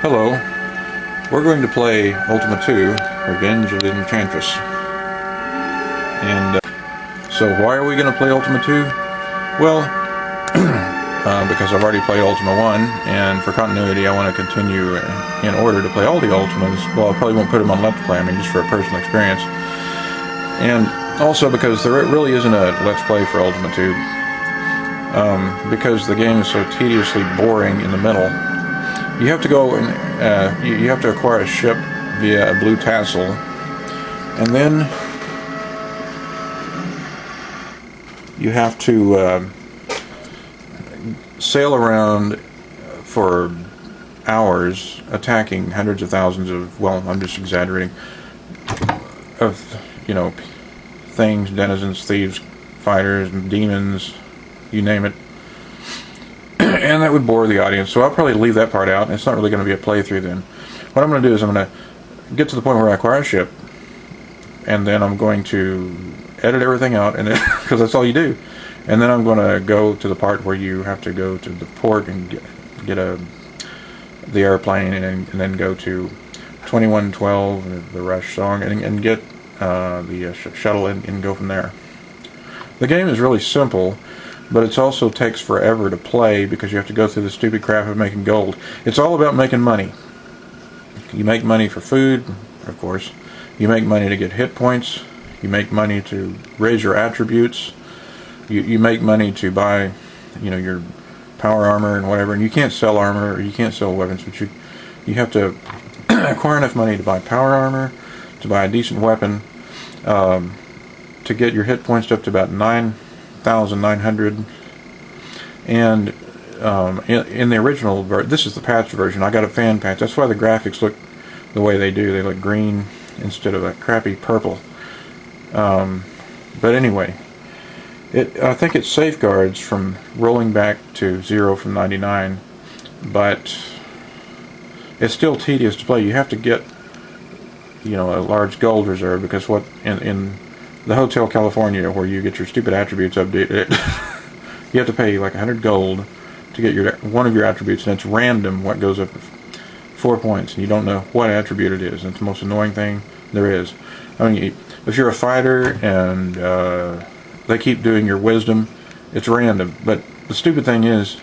Hello, we're going to play Ultima II, Revenge of the Enchantress. And so why are we going to play Ultima II? Well, because I've already played Ultima I, and for continuity I want to continue in order to play all the Ultimas. Well, I probably won't put them on Let's Play, I mean just for a personal experience. And also because there really isn't a Let's Play for Ultima II, because the game is so tediously boring in the middle. You have to go and you have to acquire a ship via a blue tassel, and then you have to sail around for hours, attacking hundreds of thousands of, well, I'm just exaggerating, of, you know, things, denizens, thieves, fighters, demons, you name it. And that would bore the audience, so I'll probably leave that part out. It's not really going to be a playthrough then. What I'm going to do is I'm going to get to the point where I acquire a ship, and then I'm going to edit everything out, and because that's all you do. And then I'm going to go to the part where you have to go to the port and get the airplane, and then go to 2112, the Rush song, and get the shuttle and go from there. The game is really simple, but it also takes forever to play because you have to go through the stupid crap of making gold. It's all about making money. You make money for food, of course. You make money to get hit points. You make money to raise your attributes. You make money to buy, you know, your power armor and whatever. And you can't sell armor, or you can't sell weapons, but you have to acquire enough money to buy power armor, to buy a decent weapon, to get your hit points up to about 9,900. And in the original version, this is the patch version. I got a fan patch. That's why the graphics look the way they do. They look green instead of a crappy purple. But anyway, I think it safeguards from rolling back to 0 from 99, but it's still tedious to play. You have to get, you know, a large gold reserve, because what in the Hotel California, where you get your stupid attributes updated, you have to pay like 100 gold to get one of your attributes, and it's random what goes up 4 points, and you don't know what attribute it is. And it's the most annoying thing there is. I mean, if you're a fighter and they keep doing your wisdom, it's random. But the stupid thing is,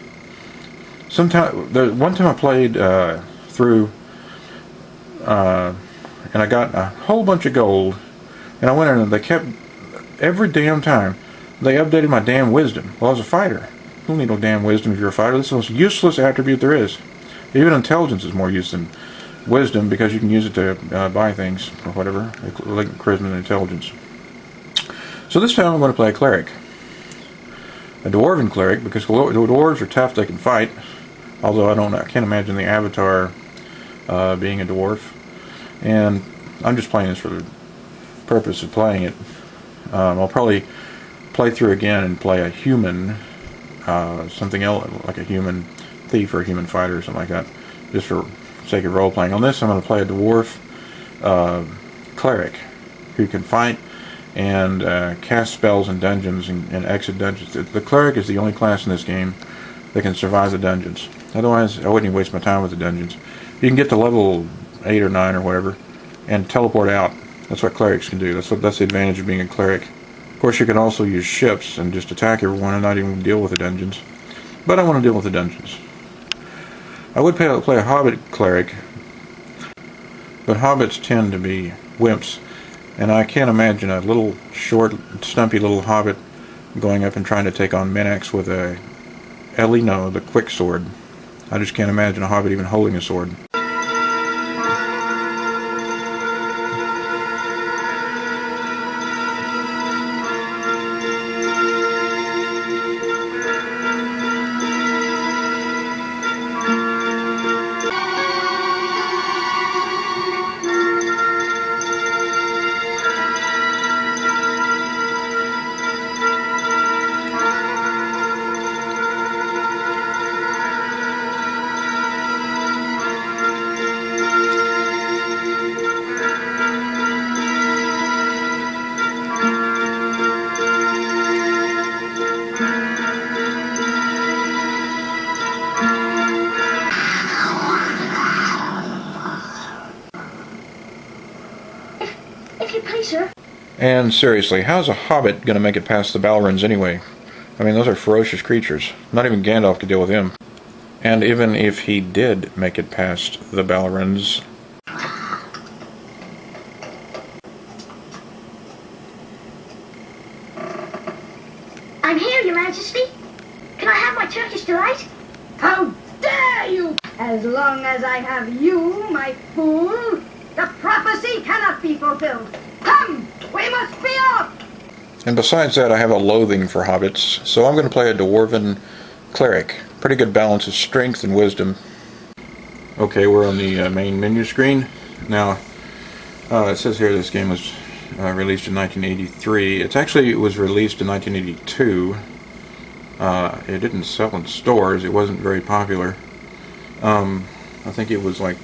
one time I played through, and I got a whole bunch of gold, and I went in and they kept, every damn time, they updated my damn wisdom. Well, I was a fighter. You don't need no damn wisdom if you're a fighter. This is the most useless attribute there is. Even intelligence is more use than wisdom, because you can use it to buy things or whatever, like charisma and intelligence. So this time I'm going to play a cleric. A dwarven cleric, because the dwarves are tough, they can fight. Although I can't imagine the avatar being a dwarf. And I'm just playing this for the purpose of playing it. I'll probably play through again and play a human, something else, like a human thief or a human fighter or something like that, just for sake of role-playing. On this I'm going to play a dwarf cleric who can fight and cast spells in dungeons and exit dungeons. The cleric is the only class in this game that can survive the dungeons. Otherwise, I wouldn't even waste my time with the dungeons. You can get to level 8 or 9 or whatever and teleport out. That's what clerics can do. That's the advantage of being a cleric. Of course, you can also use ships and just attack everyone and not even deal with the dungeons. But I want to deal with the dungeons. I would play a hobbit cleric, but hobbits tend to be wimps, and I can't imagine a little short, stumpy little hobbit going up and trying to take on Minax with a Elino, the quick sword. I just can't imagine a hobbit even holding a sword. And seriously, how's a hobbit going to make it past the Balrons anyway? I mean, those are ferocious creatures. Not even Gandalf could deal with him. And even if he did make it past the Balrons... I'm here, Your Majesty. Can I have my Turkish delight? How dare you! As long as I have you, my fool, the prophecy cannot be fulfilled. Come, we must be off! And besides that, I have a loathing for hobbits, so I'm going to play a Dwarven cleric. Pretty good balance of strength and wisdom. Okay, we're on the main menu screen. Now, it says here this game was released in 1983. It was released in 1982. It didn't sell in stores. It wasn't very popular. I think it was like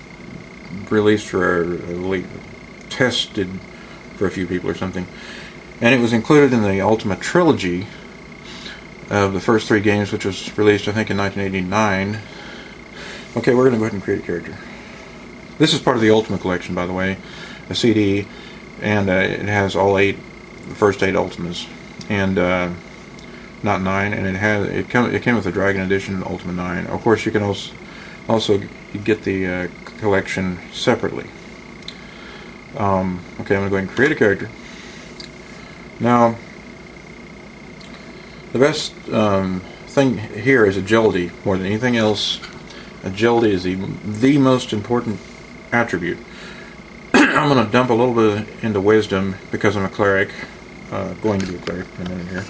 released tested for a few people or something. And it was included in the Ultima trilogy of the first 3 games, which was released, I think, in 1989. Okay, we're going to go ahead and create a character. This is part of the Ultima collection, by the way, a CD, and it has all the first 8 Ultimas, and not 9. And it came with the Dragon Edition, Ultima 9. Of course, you can also get the collection separately. Okay, I'm going to go ahead and create a character. Now, the best thing here is agility more than anything else. Agility is the most important attribute. I'm going to dump a little bit into wisdom because I'm a cleric. Going to be a cleric in a minute here.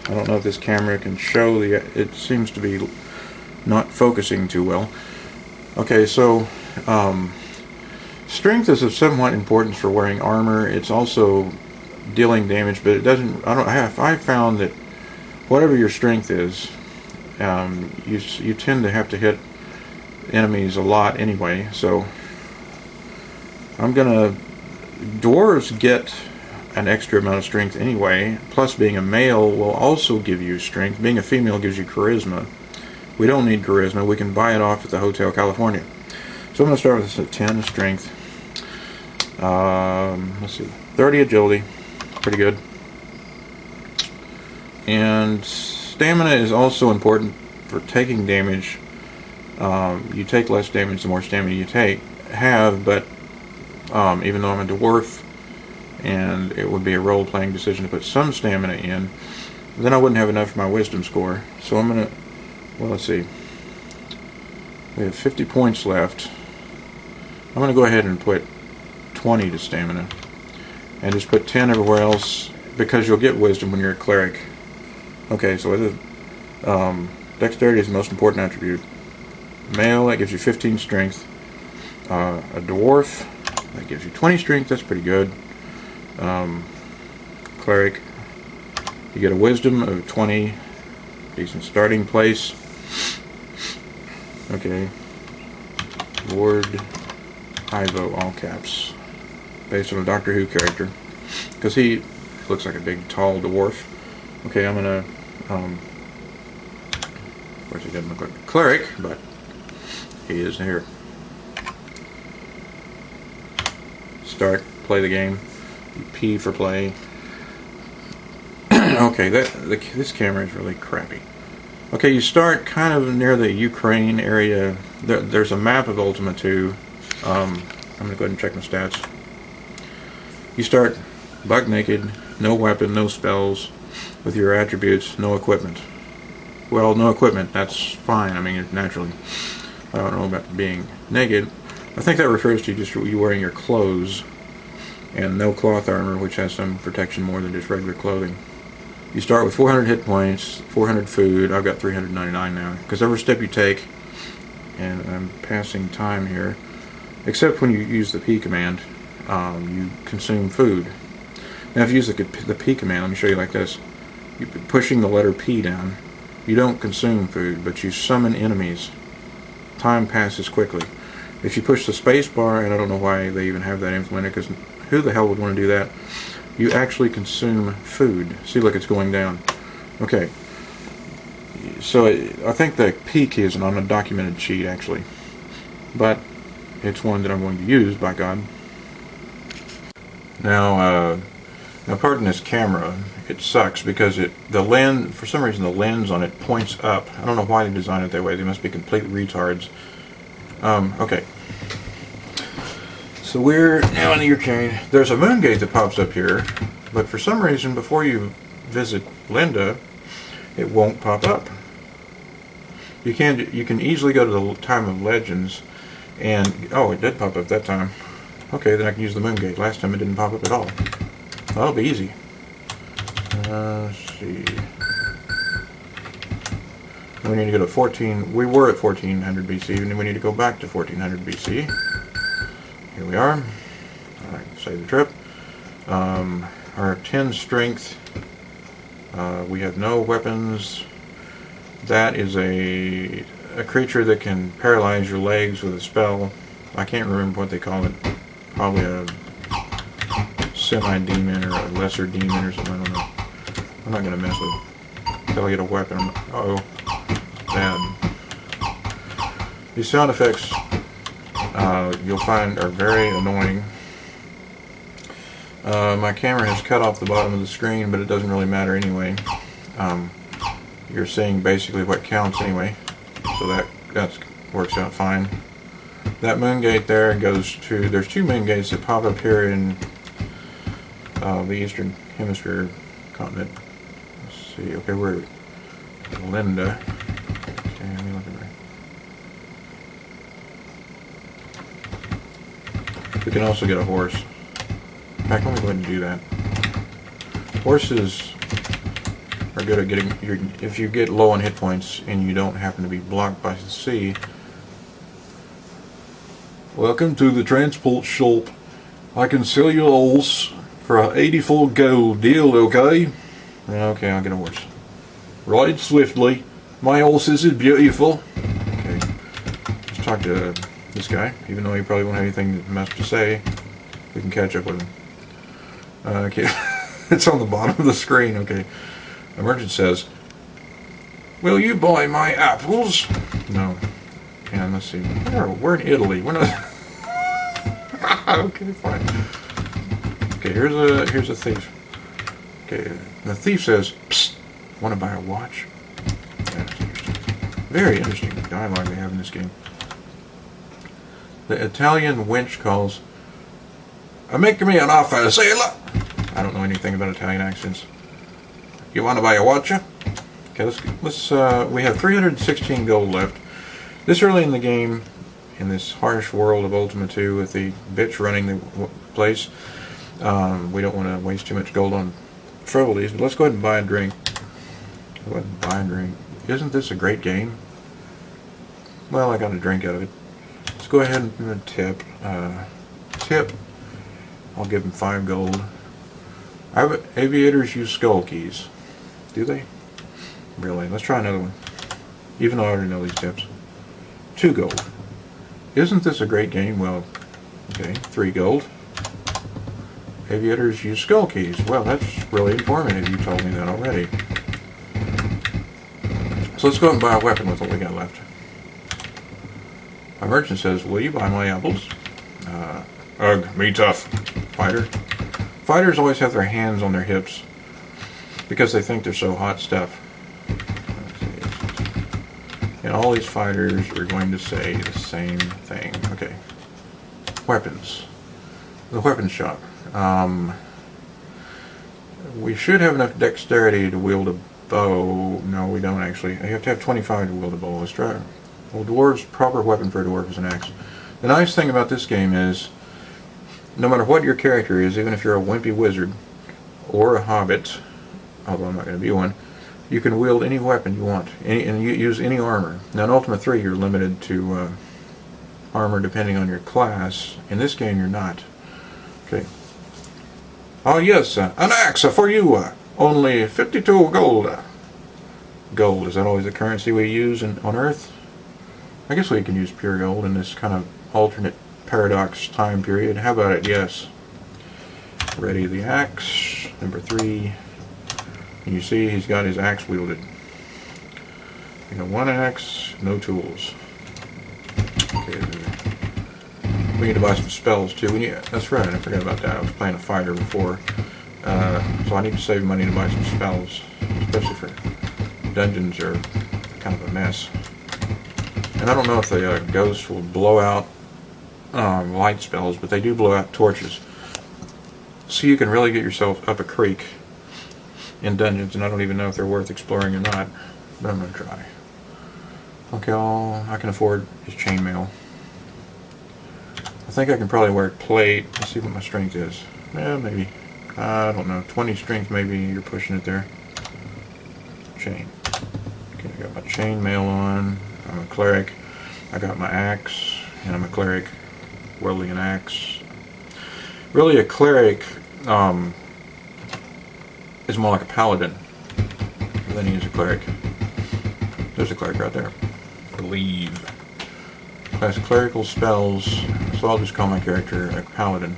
I don't know if this camera can show it seems to be not focusing too well. Okay, so strength is of somewhat importance for wearing armor. It's also dealing damage, but it doesn't. I found that whatever your strength is, you tend to have to hit enemies a lot anyway. So dwarves get an extra amount of strength anyway. Plus, being a male will also give you strength. Being a female gives you charisma. We don't need charisma. We can buy it off at the Hotel California. So I'm going to start with this at 10 strength. Let's see, 30 agility, pretty good. And stamina is also important for taking damage. You take less damage the more stamina you have, but even though I'm a dwarf, and it would be a role-playing decision to put some stamina in, then I wouldn't have enough for my wisdom score. So I'm going to, well, let's see, we have 50 points left. I'm going to go ahead and put 20 to stamina, and just put 10 everywhere else, because you'll get wisdom when you're a cleric. Okay, so dexterity is the most important attribute. Male, that gives you 15 strength. A dwarf, that gives you 20 strength. That's pretty good. Cleric, you get a wisdom of 20. Decent starting place. Okay. Lord Ivo, all caps, based on a Doctor Who character, because he looks like a big, tall dwarf. Okay, I'm gonna, of course he doesn't look like a cleric, but he is here. Start, play the game. P for play. Okay, this camera is really crappy. Okay, you start kind of near the Ukraine area. There's a map of Ultima II. I'm going to go ahead and check my stats. You start buck naked, no weapon, no spells, with your attributes, no equipment. Well, no equipment, that's fine. I mean, naturally. I don't know about being naked. I think that refers to just you wearing your clothes, and no cloth armor, which has some protection more than just regular clothing. You start with 400 hit points, 400 food. I've got 399 now, because every step you take, and I'm passing time here, except when you use the P command, you consume food. Now if you use the P command, let me show you like this. You're pushing the letter P down. You don't consume food, but you summon enemies. Time passes quickly. If you push the space bar, and I don't know why they even have that implemented, because who the hell would want to do that? You actually consume food. See, look, it's going down. Okay. So I think the P key is an undocumented cheat, actually. But it's one that I'm going to use, by God. Now, pardon this camera. It sucks because the lens, for some reason, the lens on it points up. I don't know why they designed it that way. They must be complete retards. Okay. So we're now in your carrying. There's a moon gate that pops up here, but for some reason, before you visit Linda, it won't pop up. You can easily go to the Time of Legends, and oh, it did pop up that time. Okay, then I can use the moon gate. Last time it didn't pop up at all. Well, that'll be easy. Let's see. We need to go to 14. We were at 1400 BC, and we need to go back to 1400 BC. Here we are. Alright, save the trip. Our 10 strength. We have no weapons. That is a creature that can paralyze your legs with a spell. I can't remember what they call it. Probably a semi-demon or a lesser demon or something. I don't know. I'm not going to mess with it until I get a weapon. Uh-oh. Bad. These sound effects you'll find are very annoying. My camera has cut off the bottom of the screen, but it doesn't really matter anyway. You're seeing basically what counts anyway, so that works out fine. That moon gate there goes to, there's 2 moon gates that pop up here in the Eastern Hemisphere continent. Let's see, okay, we're Linda. Okay, let me look at her. We can also get a horse. In fact, let me go ahead and do that. Horses are good at getting, if you get low on hit points and you don't happen to be blocked by the sea. Welcome to the transport shop. I can sell you horse for 84 gold deal, okay? Okay, I'll get a horse. Ride swiftly. My horses is beautiful. Okay, let's talk to this guy, even though he probably won't have anything much to say. We can catch up with him. Okay, it's on the bottom of the screen. Okay, the merchant says, "Will you buy my apples?" No. And let's see. We're in Italy. We're not. Okay, fine. Okay, here's a thief. Okay, the thief says, "Psst, want to buy a watch?" That's interesting. Very interesting dialogue they have in this game. The Italian wench calls, "Make me an offer, sailor." I don't know anything about Italian accents. You want to buy a watch? Okay, let's we have 316 gold left. This early in the game, in this harsh world of Ultima II, with the bitch running the place, we don't want to waste too much gold on frivolities, but let's go ahead and buy a drink. Go ahead and buy a drink. Isn't this a great game? Well, I got a drink out of it. Let's go ahead and give a tip. Tip. I'll give him 5 gold. Aviators use skull keys. Do they? Really? Let's try another one. Even though I already know these tips. 2 gold. Isn't this a great game? Well, okay, 3 gold. Aviators use skull keys. Well, that's really informative. You told me that already. So let's go ahead and buy a weapon with what we got left. My merchant says, "Will you buy my apples?" Ugh, me tough. Fighter. Fighters always have their hands on their hips because they think they're so hot stuff. And all these fighters are going to say the same thing. Okay. Weapons. The weapon shop. We should have enough dexterity to wield a bow. No, we don't actually. You have to have 25 to wield a bow. Let's try. Well, dwarves' proper weapon for a dwarf is an axe. The nice thing about this game is, no matter what your character is, even if you're a wimpy wizard or a hobbit, although I'm not going to be one, you can wield any weapon you want, and you use any armor. Now in Ultima 3 you're limited to armor depending on your class. In this game you're not. Okay. Oh yes, an axe for you. Only 52 gold. Gold, is that always the currency we use on Earth? I guess we can use pure gold in this kind of alternate paradox time period. How about it? Yes. Ready the axe. Number 3. And you see he's got his axe wielded. You got 1 axe, no tools. Okay. We need to buy some spells too. That's right, I forgot about that. I was playing a fighter before. So I need to save money to buy some spells. Especially for dungeons are kind of a mess. And I don't know if the ghosts will blow out light spells, but they do blow out torches. So you can really get yourself up a creek in dungeons, and I don't even know if they're worth exploring or not. But I'm going to try. Okay, all I can afford is chainmail. I think I can probably wear plate. Let's see what my strength is. Yeah, maybe. I don't know. 20 strength, maybe you're pushing it there. Chain. Okay, I got my chainmail on. I'm a cleric. I got my axe, and I'm a cleric. Wielding an axe. Really, a cleric is more like a paladin than he is a cleric. There's a cleric right there. Believe. Has clerical spells, so I'll just call my character a paladin.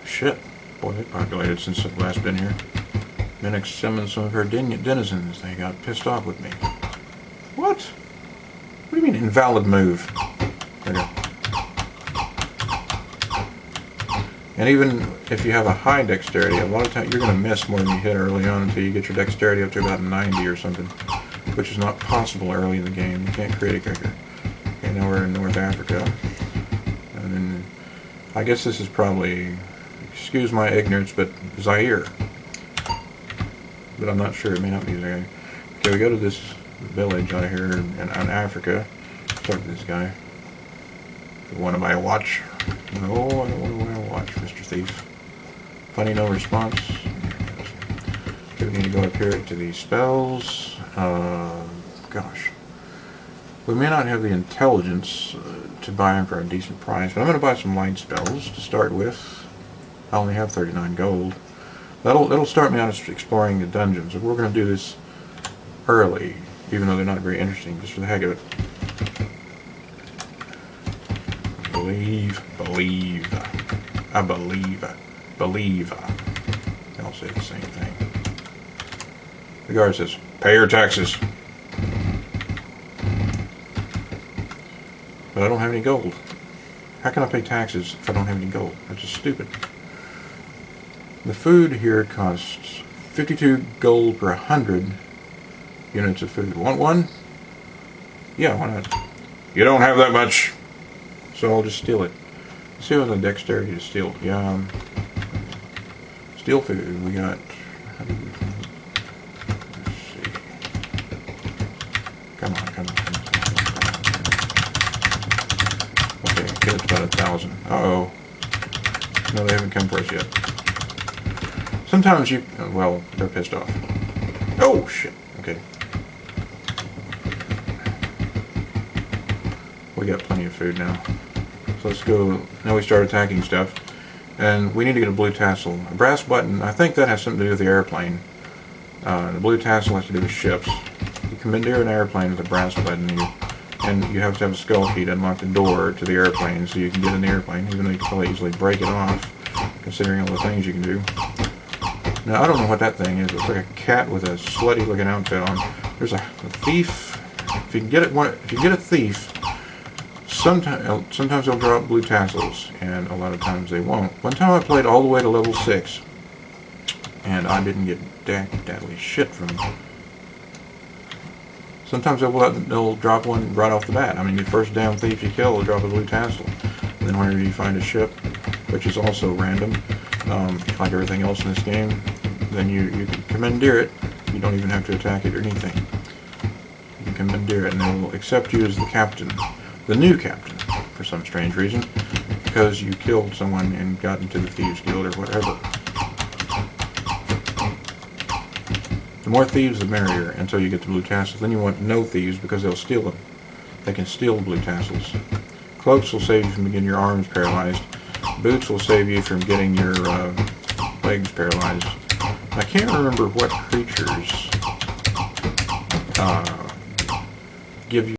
Shit. Boy, they populated since I've last been here. Minax summoned some of her denizens. They got pissed off with me. What? What do you mean, invalid move? There we go. And even if you have a high dexterity, a lot of times you're going to miss more than you hit early on until you get your dexterity up to about 90 or something, which is not possible early in the game. You can't create a character. Okay, now we're in North Africa. And then, I guess this is probably, excuse my ignorance, but Zaire. But I'm not sure, it may not be Zaire. Okay, we go to this village out here in Africa. Talk to this guy. You want to buy a watch? No, I don't want to buy a watch, Mr. Thief. Funny, no response. Okay, we need to go up here to these spells. Gosh. We may not have the intelligence to buy them for a decent price, but I'm going to buy some light spells to start with. I only have 39 gold. That'll start me out exploring the dungeons. We're going to do this early, even though they're not very interesting, just for the heck of it. Believe. I believe. They all say the same thing. The guard says, pay your taxes. But I don't have any gold. How can I pay taxes if I don't have any gold? That's just stupid. The food here costs 52 gold per 100 units of food. Want one? Yeah, why not? You don't have that much, so I'll just steal it. Let's see what the dexterity to steal. Yeah, steal food. We got. Let's see. Come on. Okay, get it to about 1,000. Uh-oh. No, they haven't come for us yet. Sometimes you... well, they're pissed off. Oh, shit. Okay. We got plenty of food now. So let's go... now we start attacking stuff. And we need to get a blue tassel. A brass button, I think that has something to do with the airplane. The blue tassel has to do with ships. You commandeer an airplane with a brass button, and you have to have a skull key to unlock the door to the airplane so you can get in the airplane, even though you can probably easily break it off, considering all the things you can do. Now, I don't know what that thing is. It's like a cat with a slutty looking outfit on. There's a thief. If you get a thief, sometimes they'll drop blue tassels, and a lot of times they won't. One time I played all the way to level 6, and I didn't get daddly shit from them. Sometimes they'll drop one right off the bat. I mean, the first damn thief you kill will drop a blue tassel. And then whenever you find a ship, which is also random, like everything else in this game, then you can commandeer it. You don't even have to attack it or anything. You can commandeer it, and they will accept you as the captain, the new captain, for some strange reason, because you killed someone and got into the Thieves Guild or whatever. The more thieves, the merrier, until you get the blue tassels. Then you want no thieves, because they'll steal them. They can steal blue tassels. Cloaks will save you from getting your arms paralyzed. Boots will save you from getting your legs paralyzed. I can't remember what creatures give you